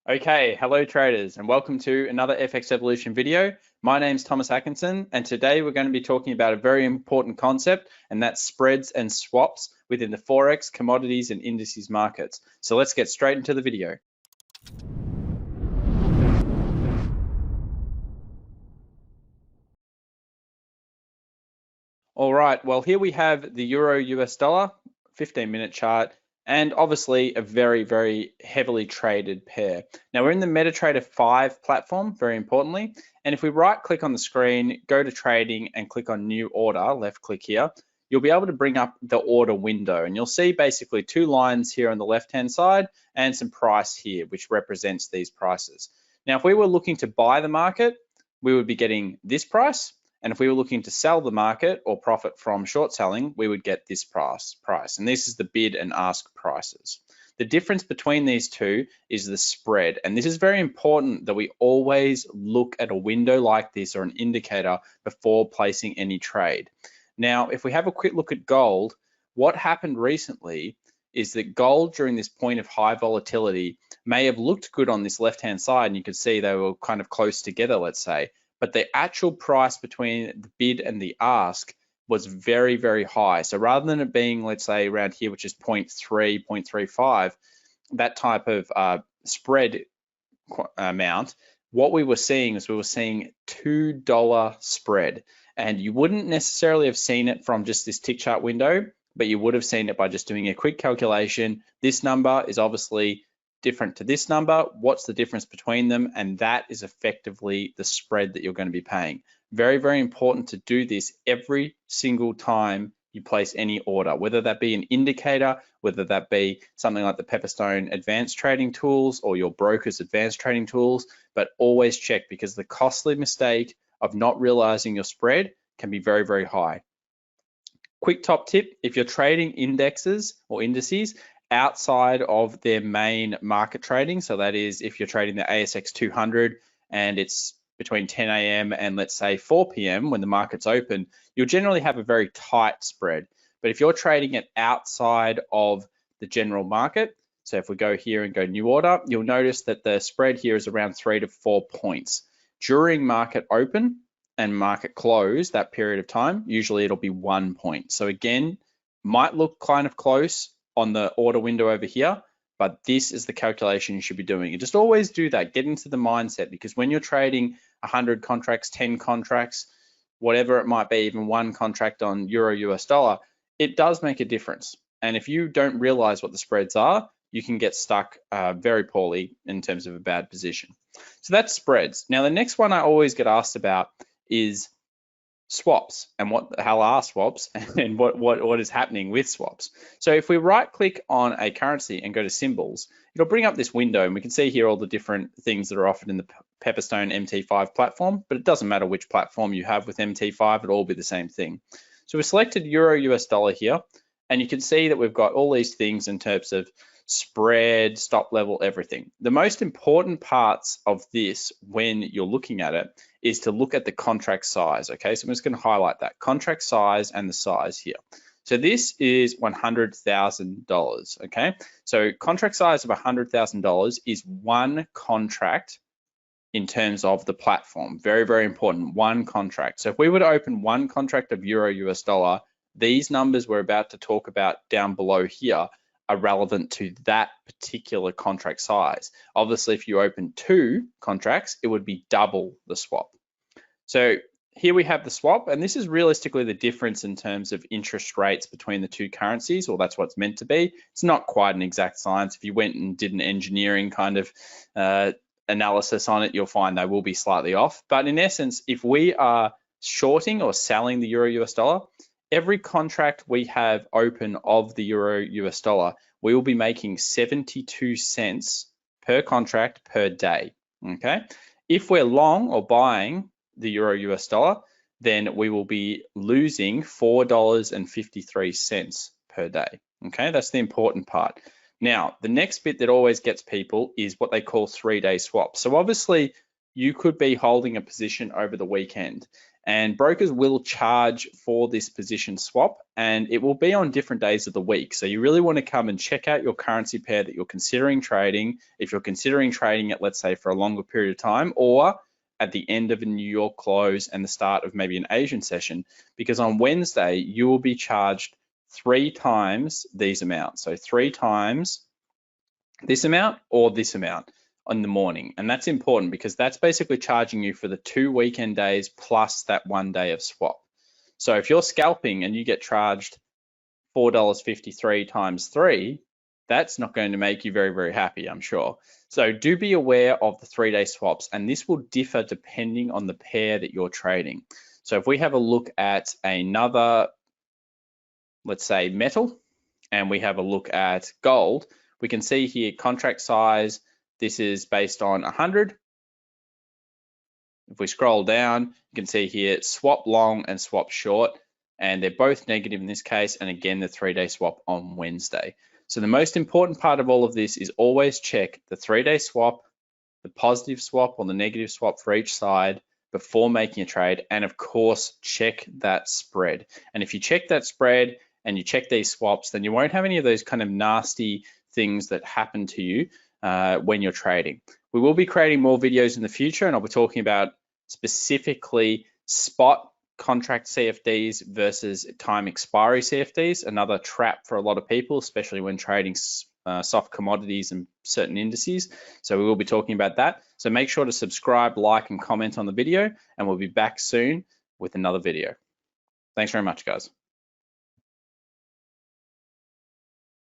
Okay, hello traders and welcome to another FX Evolution video. My name's Thomas Atkinson and today we're going to be talking about a very important concept, and that's spreads and swaps within the Forex, commodities and indices markets. So let's get straight into the video. All right, well here we have the Euro US dollar 15-minute chart, and obviously a very heavily traded pair. Now we're in the MetaTrader 5 platform, very importantly, and if we right click on the screen, go to trading and click on new order, left click here, you'll be able to bring up the order window, and you'll see basically two lines here on the left hand side and some price here which represents these prices. Now if we were looking to buy the market, we would be getting this price. And if we were looking to sell the market or profit from short selling, we would get this price. And this is the bid and ask prices. The difference between these two is the spread. And this is very important that we always look at a window like this or an indicator before placing any trade. Now, if we have a quick look at gold, what happened recently is that gold during this point of high volatility may have looked good on this left-hand side, and you could see they were kind of close together, let's say, but the actual price between the bid and the ask was very high. So rather than it being, let's say around here, which is 0.3, 0.35, that type of spread amount, what we were seeing is we were seeing $2 spread. And you wouldn't necessarily have seen it from just this tick chart window, but you would have seen it by just doing a quick calculation. This number is obviously different to this number. What's the difference between them? And that is effectively the spread that you're going to be paying. Very important to do this every single time you place any order, whether that be an indicator, whether that be something like the Pepperstone advanced trading tools or your broker's advanced trading tools, but always check, because the costly mistake of not realizing your spread can be very high. Quick top tip, if you're trading indexes or indices outside of their main market trading, so that is if you're trading the ASX 200 and it's between 10 a.m. and let's say 4 p.m. when the market's open, you'll generally have a very tight spread. But if you're trading it outside of the general market, so if we go here and go new order, you'll notice that the spread here is around 3 to 4 points. During market open and market close, that period of time, usually it'll be 1 point. So again, might look kind of close on the order window over here, but this is the calculation you should be doing. And just always do that, get into the mindset, because when you're trading 100 contracts, 10 contracts, whatever it might be, even one contract on Euro US dollar, it does make a difference. And if you don't realize what the spreads are, you can get stuck very poorly in terms of a bad position. So that's spreads. Now, the next one I always get asked about is swaps, and what the hell are swaps, and what is happening with swaps. So if we right click on a currency and go to symbols, it'll bring up this window, and we can see here all the different things that are offered in the Pepperstone MT5 platform, but it doesn't matter which platform you have with MT5, it'll all be the same thing. So we selected Euro US dollar here, and you can see that we've got all these things in terms of spread, stop level, everything. The most important parts of this when you're looking at it is to look at the contract size, okay? So I'm just gonna highlight that, contract size and the size here. So this is $100,000, okay? So contract size of $100,000 is one contract in terms of the platform. Very important, one contract. So if we were to open one contract of Euro US dollar, these numbers we're about to talk about down below here are relevant to that particular contract size. Obviously, if you open two contracts, it would be double the swap. So here we have the swap, and this is realistically the difference in terms of interest rates between the two currencies, or that's what it's meant to be. It's not quite an exact science. If you went and did an engineering kind of analysis on it, you'll find they will be slightly off. But in essence, if we are shorting or selling the Euro US dollar, every contract we have open of the Euro US dollar, we will be making 72 cents per contract per day, okay? If we're long or buying the Euro US dollar, then we will be losing $4.53 per day, okay? That's the important part. Now, the next bit that always gets people is what they call 3-day swaps. So obviously, you could be holding a position over the weekend, And brokers will charge for this position swap, and it will be on different days of the week. So you really want to come and check out your currency pair that you're considering trading. If you're considering trading it, let's say for a longer period of time, or at the end of a New York close and the start of maybe an Asian session, because on Wednesday, you will be charged 3 times these amounts. So 3 times this amount or this amount on the morning. And that's important because that's basically charging you for the 2 weekend days plus that 1 day of swap. So if you're scalping and you get charged $4.53 times 3, that's not going to make you very, very happy, I'm sure. So do be aware of the 3-day swaps, and this will differ depending on the pair that you're trading. So if we have a look at another, let's say metal, and we have a look at gold, we can see here contract size, this is based on 100. If we scroll down, you can see here swap long and swap short, and they're both negative in this case, and again, the 3-day swap on Wednesday. So the most important part of all of this is always check the 3-day swap, the positive swap or the negative swap for each side before making a trade, and of course, check that spread. And if you check that spread and you check these swaps, then you won't have any of those kind of nasty things that happen to you when you're trading. We will be creating more videos in the future, and I'll be talking about specifically spot contract CFDs versus time expiry CFDs, another trap for a lot of people, especially when trading soft commodities and certain indices. So we will be talking about that. So make sure to subscribe, like, and comment on the video, and we'll be back soon with another video. Thanks very much, guys.